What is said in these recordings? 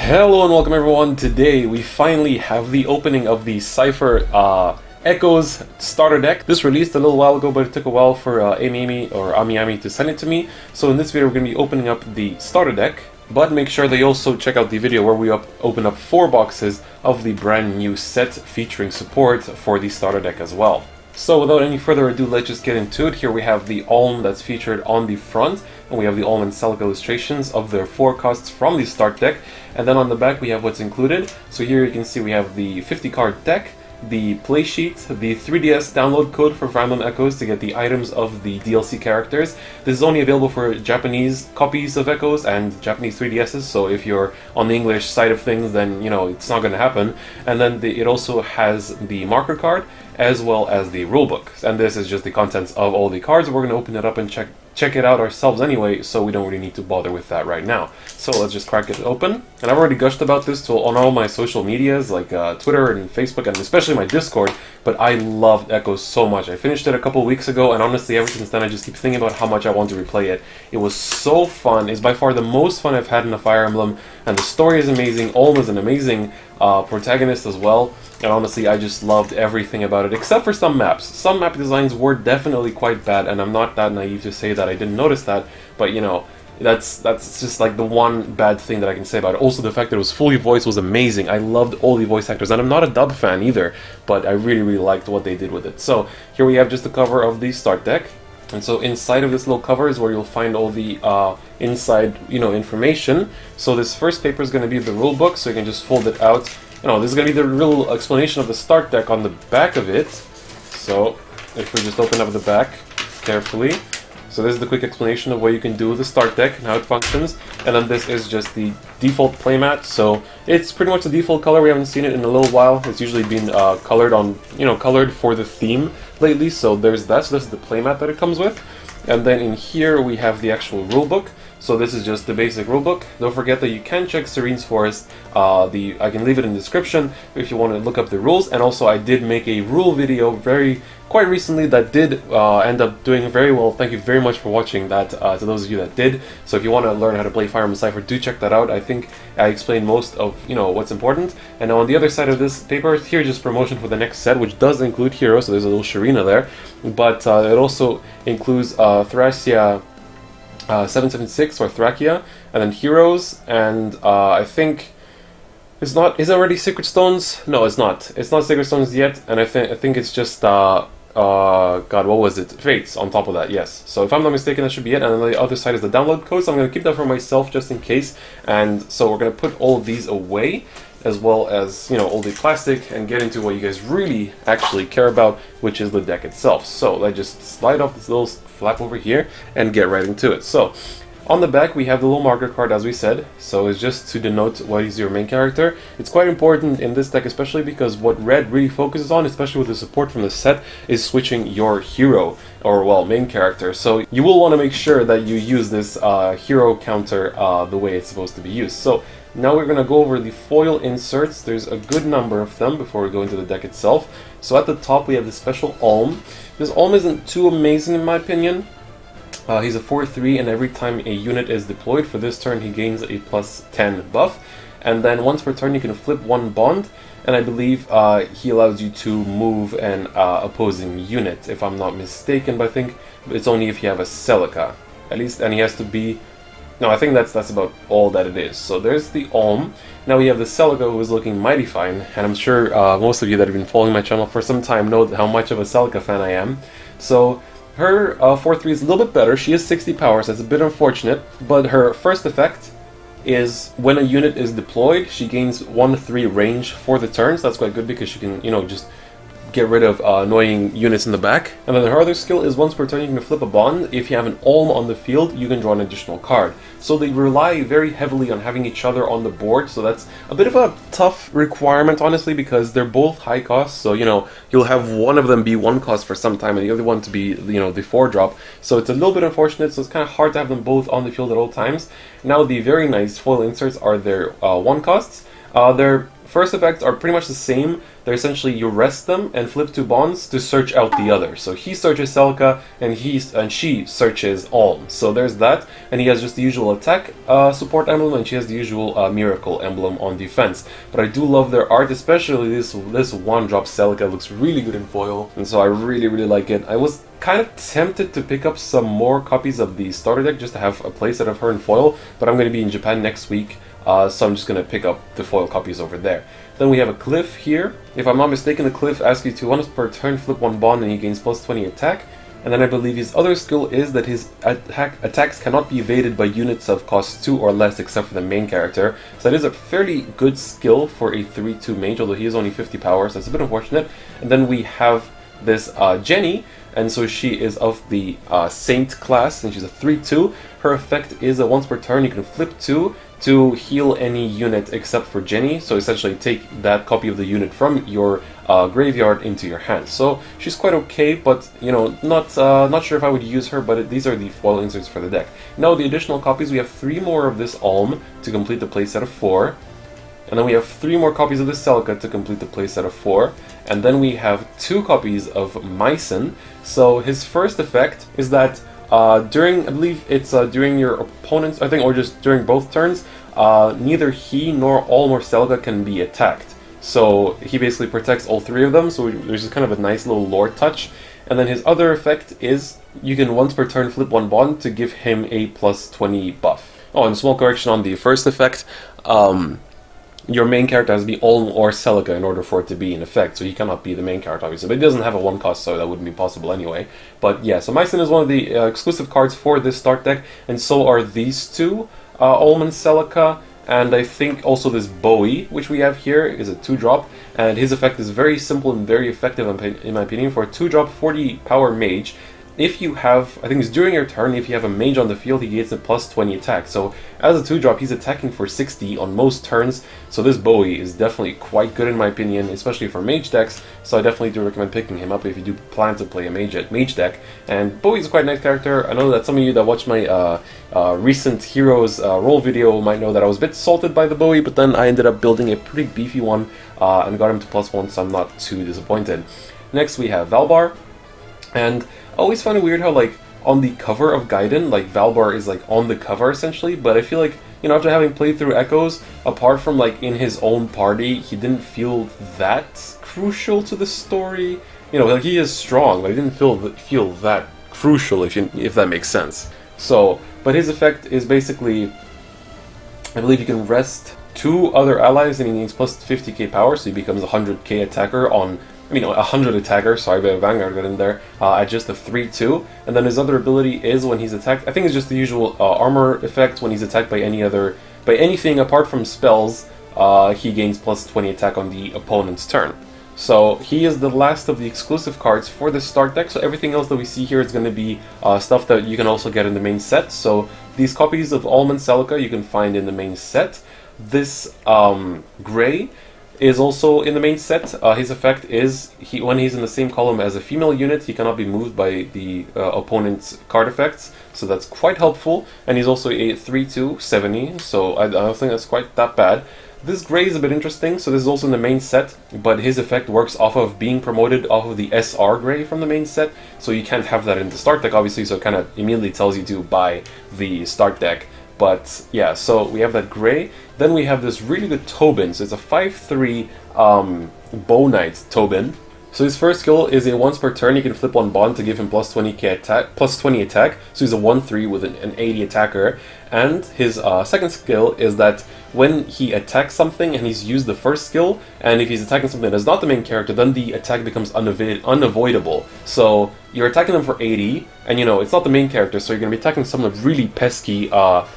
Hello and welcome everyone. Today we finally have the opening of the Cipher Echoes starter deck. This released a little while ago, but it took a while for Amy to send it to me. So in this video we're going to be opening up the starter deck, but make sure that you also check out the video where we open up 4 boxes of the brand new set featuring support for the starter deck as well. So without any further ado, let's just get into it. Here we have the Alm that's featured on the front, and we have the Alm and Celica illustrations of their 4 costs from the start deck. And then on the back we have what's included. So here you can see we have the 50 card deck, the play sheet, the 3DS download code for Fire Emblem Echoes to get the items of the DLC characters. This is only available for Japanese copies of Echoes and Japanese 3DSs, so if you're on the English side of things, then you know it's not going to happen. And then it also has the marker card as well as the rulebook. And this is just the contents of all the cards. We're going to open it up and check it out ourselves anyway, so we don't really need to bother with that right now. So let's just crack it open. And I've already gushed about this on all my social medias like Twitter and Facebook and especially my Discord, but I loved Echoes so much. I finished it a couple weeks ago, and honestly ever since then I just keep thinking about how much I want to replay it. It was so fun. It's by far the most fun I've had in a Fire Emblem, and the story is amazing. Alm is an amazing protagonist as well, and honestly I just loved everything about it except for some maps. Some map designs were definitely quite bad, and I'm not that naive to say that I didn't notice that, but you know, that's just like the one bad thing that I can say about it. Also the fact that it was fully voiced was amazing. I loved all the voice actors, and I'm not a dub fan either, but I really liked what they did with it. So here we have just the cover of the start deck. And so inside of this little cover is where you'll find all the inside, information. So this first paper is going to be the rule book, so you can just fold it out. This is going to be the real explanation of the start deck on the back of it. So if we just open up the back carefully. So this is the quick explanation of what you can do with the start deck and how it functions. And then this is just the default playmat. So it's pretty much the default color. We haven't seen it in a little while. It's usually been colored for the theme lately. So there's that. So this is the playmat that it comes with. And then in here we have the actual rulebook. So this is just the basic rulebook. Don't forget that you can check Serenes Forest. I can leave it in the description if you want to look up the rules. And also I did make a rule video quite recently that did end up doing very well. Thank you very much for watching that, to those of you that did. So if you want to learn how to play Fire Emblem Cipher, do check that out. I think I explained most of what's important. And now on the other side of this paper, here's just promotion for the next set, which does include heroes. So there's a little Sharina there, but it also includes Thracia 776 or Thracia, and then heroes, and I think is it already Sacred Stones? No, it's not. It's not Sacred Stones yet, and I think it's just God, what was it? Fates on top of that, yes. So if I'm not mistaken, that should be it. And on the other side is the download code, so I'm going to keep that for myself just in case. And so we're going to put all of these away, as well as, all the plastic, and get into what you guys really actually care about, which is the deck itself. So let's just slide off this little flap over here and get right into it. So on the back we have the little marker card, as we said. So it's just to denote what is your main character. It's quite important in this deck, especially because what red really focuses on, especially with the support from the set, is switching your hero, or well, main character. So you will want to make sure that you use this hero counter the way it's supposed to be used. So now we're going to go over the foil inserts. There's a good number of them before we go into the deck itself. So at the top we have the special Alm. This Alm isn't too amazing in my opinion. He's a 4/3, and every time a unit is deployed for this turn he gains a +10 buff. And then once per turn you can flip 1 bond, and I believe he allows you to move an opposing unit, if I'm not mistaken, but I think it's only if you have a Celica. At least, and he has to be... No, I think that's about all that it is. So there's the Alm. Now we have the Celica, who is looking mighty fine, and I'm sure most of you that have been following my channel for some time know how much of a Celica fan I am. So her 4/3 is a little bit better. She has 60 power, so it's a bit unfortunate, but her first effect is when a unit is deployed, she gains 1/3 range for the turn, so that's quite good because she can, just get rid of annoying units in the back. And then her other skill is once per turn you can flip a bond. If you have an Alm on the field, you can draw an additional card. So they rely very heavily on having each other on the board, so that's a bit of a tough requirement, honestly, because they're both high cost. So, you'll have one of them be 1 cost for some time and the other one to be, the 4 drop. So it's a little bit unfortunate, so it's kind of hard to have them both on the field at all times. Now the very nice foil inserts are their 1 costs. They're first effects are pretty much the same. They're essentially you rest them and flip 2 bonds to search out the other. So he searches Celica and she searches Alm. So there's that, and he has just the usual attack support emblem, and she has the usual miracle emblem on defense. But I do love their art, especially this 1-drop Celica looks really good in foil, and so I really like it. I was kind of tempted to pick up some more copies of the starter deck just to have a playset of her in foil, but I'm going to be in Japan next week, so I'm just going to pick up the foil copies over there. Then we have a Cliff here. If I'm not mistaken, the Cliff asks you to once per turn flip 1 bond and he gains plus 20 attack. And then I believe his other skill is that his attacks cannot be evaded by units of cost 2 or less except for the main character. So that is a fairly good skill for a 3-2 mage, although he is only 50 power, so that's a bit unfortunate. And then we have this Jenny, and so she is of the Saint class, and she's a 3-2. Her effect is that once per turn you can flip 2 to heal any unit except for Jenny, so essentially take that copy of the unit from your graveyard into your hands. So she's quite okay, but you know, not sure if I would use her, but these are the foil inserts for the deck. Now the additional copies, we have 3 more of this Alm to complete the playset of 4. And then we have 3 more copies of the Celica to complete the playset of 4. And then we have 2 copies of Mycen. So his first effect is that during, I believe it's during your opponent's, I think, or just during both turns, neither he nor Alm or Celica can be attacked. So he basically protects all 3 of them, so there's just kind of a nice little lore touch. And then his other effect is you can once per turn flip 1 bond to give him a plus 20 buff. Oh, and a small correction on the first effect. Your main character has to be Alm or Celica in order for it to be in effect, so he cannot be the main character, obviously. But it doesn't have a 1 cost, so that wouldn't be possible anyway. But yeah, so Mycen is one of the exclusive cards for this start deck, and so are these 2, Alm and Celica, and I think also this Bowie, which we have here, is a 2-drop, and his effect is very simple and very effective in my opinion. For a 2-drop 40 power mage, if you have, I think it's during your turn, if you have a mage on the field, he gets a plus 20 attack. So as a 2-drop, he's attacking for 60 on most turns. So this Bowie is definitely quite good in my opinion, especially for mage decks. So I definitely do recommend picking him up if you do plan to play a mage deck. And Bowie's a quite nice character. I know that some of you that watched my recent Heroes roll video might know that I was a bit salted by the Bowie, but then I ended up building a pretty beefy one and got him to +1, so I'm not too disappointed. Next we have Valbar, and I always find it weird how, like, on the cover of Gaiden, like, Valbar is, like, on the cover, essentially, but I feel like, you know, after having played through Echoes, apart from, like, in his own party, he didn't feel that crucial to the story. You know, like, he is strong, but he didn't feel that crucial, if that makes sense. So, but his effect is basically, I believe you can rest 2 other allies and he gains plus 50k power, so he becomes a 100k attacker on, I mean, 100 attacker, sorry, but Vanguard got in there, at just a 3-2. And then his other ability is when he's attacked, I think it's just the usual armor effect. When he's attacked by anything apart from spells, he gains plus 20 attack on the opponent's turn. So he is the last of the exclusive cards for this start deck, so everything else that we see here is going to be stuff that you can also get in the main set. So these copies of Alm and Celica you can find in the main set. This Gray is also in the main set. His effect is, when he's in the same column as a female unit, he cannot be moved by the opponent's card effects, so that's quite helpful. And he's also a 3-2, 70, so I don't think that's quite that bad. This Gray is a bit interesting, so this is also in the main set, but his effect works off of being promoted off of the SR Gray from the main set, so you can't have that in the start deck, obviously, so it kind of immediately tells you to buy the start deck. But yeah, so we have that Gray. Then we have this really good Tobin. So it's a 5-3 Bow Knight Tobin. So his first skill is a once per turn you can flip 1 bond to give him plus 20 attack. So he's a 1-3 with an 80 attacker. And his second skill is that when he attacks something and he's used the first skill, and if he's attacking something that's not the main character, then the attack becomes unavoidable. So you're attacking them for 80, and you know, it's not the main character, so you're going to be attacking someone really pesky,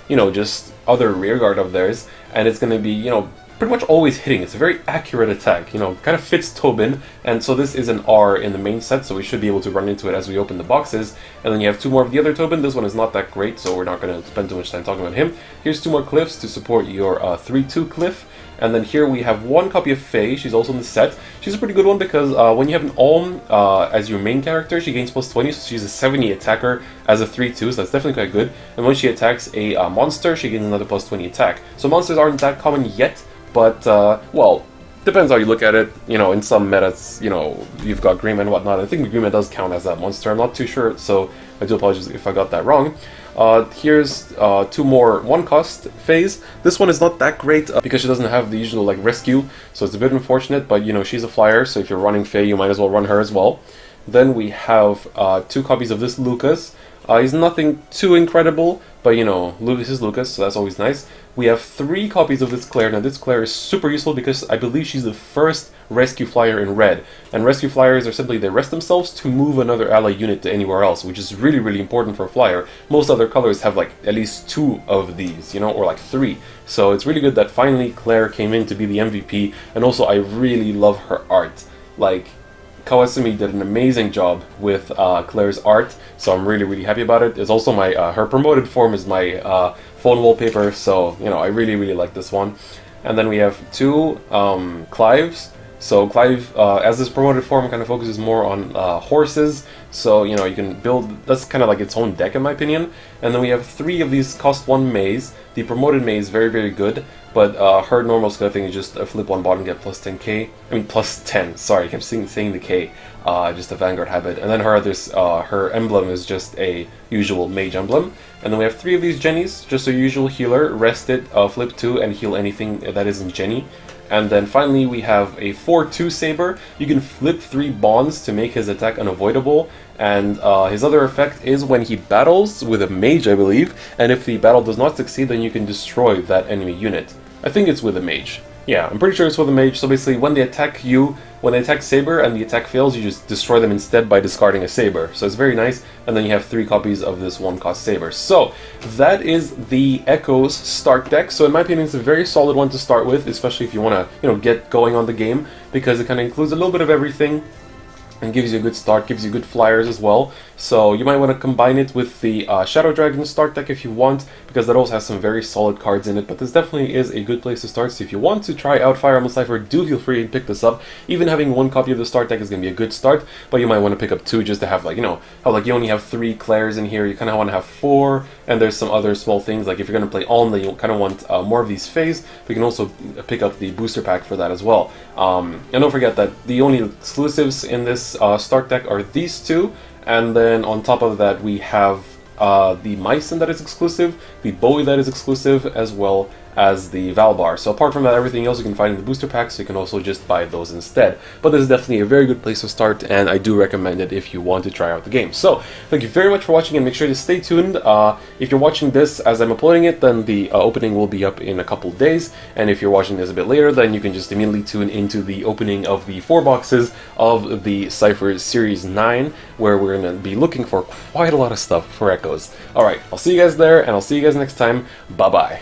you know, just other rearguard of theirs, and it's going to be, you know, pretty much always hitting. It's a very accurate attack, you know, kind of fits Tobin, and so this is an R in the main set, so we should be able to run into it as we open the boxes. And then you have 2 more of the other Tobin. This one is not that great, so we're not going to spend too much time talking about him. Here's 2 more Cliffs to support your 3-2 Cliff. And then here we have 1 copy of Faye. She's also in the set. She's a pretty good one because when you have an Alm as your main character, she gains plus 20, so she's a 70 attacker as a 3-2, so that's definitely quite good. And when she attacks a monster, she gains another plus 20 attack. So monsters aren't that common yet, but, well, Depends how you look at it. You know, in some metas, you know, you've got Greenman and whatnot. I think Greenman does count as that monster. I'm not too sure, so I do apologize if I got that wrong. Here's two more one-cost phase. This one is not that great because she doesn't have the usual like rescue, so it's a bit unfortunate, but you know, she's a flyer, so if you're running Faye, you might as well run her as well. Then we have 2 copies of this Lucas. He's nothing too incredible, but you know, this is Lucas, so that's always nice. We have 3 copies of this Claire. Now this Claire is super useful because I believe she's the first rescue flyer in red. And rescue flyers are simply, they rest themselves to move another ally unit to anywhere else, which is really, really important for a flyer. Most other colors have like at least 2 of these, you know, or like 3. So it's really good that finally Claire came in to be the MVP, and also I really love her art. Like, Kawasumi did an amazing job with Claire's art, so I'm really, really happy about it. It's also my her promoted form is my phone wallpaper, so you know, I really, really like this one. And then we have 2 Clives. So Clive, as this promoted form, kind of focuses more on horses, so you know, you can build, that's kind of like its own deck in my opinion. And then we have 3 of these cost 1 maze. The promoted maze is very, very good, but her normal skill thing is just flip 1 bot and get plus 10k. I mean plus 10, sorry, I kept saying the k, just a Vanguard habit. And then her others, her emblem is just a usual mage emblem. And then we have 3 of these Jennies, just a usual healer, rest it, flip 2 and heal anything that isn't Jenny. And then finally we have a 4-2 Saber. You can flip 3 bonds to make his attack unavoidable, and his other effect is when he battles with a mage, I believe, and if the battle does not succeed, then you can destroy that enemy unit. I think it's with a mage. Yeah, I'm pretty sure it's with a mage, so basically when they attack you, when they attack Saber and the attack fails, you just destroy them instead by discarding a Saber. So it's very nice, and then you have 3 copies of this 1-cost Saber. So, that is the Echoes start deck. So in my opinion, it's a very solid one to start with, especially if you want to, you know, get going on the game, because it kind of includes a little bit of everything, and gives you a good start, gives you good flyers as well. So you might want to combine it with the Shadow Dragon start deck if you want, because that also has some very solid cards in it, but this definitely is a good place to start. So if you want to try out Fire Emblem Cipher, do feel free to pick this up. Even having 1 copy of the start deck is going to be a good start, but you might want to pick up 2 just to have, like, you know, how like you only have 3 Claires in here, you kind of want to have 4, and there's some other small things, like if you're going to play Alm, then you kind of want more of these Fays, but you can also pick up the booster pack for that as well. And don't forget that the only exclusives in this start deck are these 2, and then on top of that we have the Mycen that is exclusive, the Bowie that is exclusive, as well as the Valbar. So apart from that, everything else you can find in the booster pack, so you can also just buy those instead. But this is definitely a very good place to start, and I do recommend it if you want to try out the game. So thank you very much for watching, and make sure to stay tuned. If you're watching this as I'm uploading it, then the opening will be up in a couple days, and if you're watching this a bit later, then you can just immediately tune into the opening of the 4 boxes of the Cipher Series 9, where we're going to be looking for quite a lot of stuff for Echoes. Alright, I'll see you guys there, and I'll see you guys next time. Bye-bye.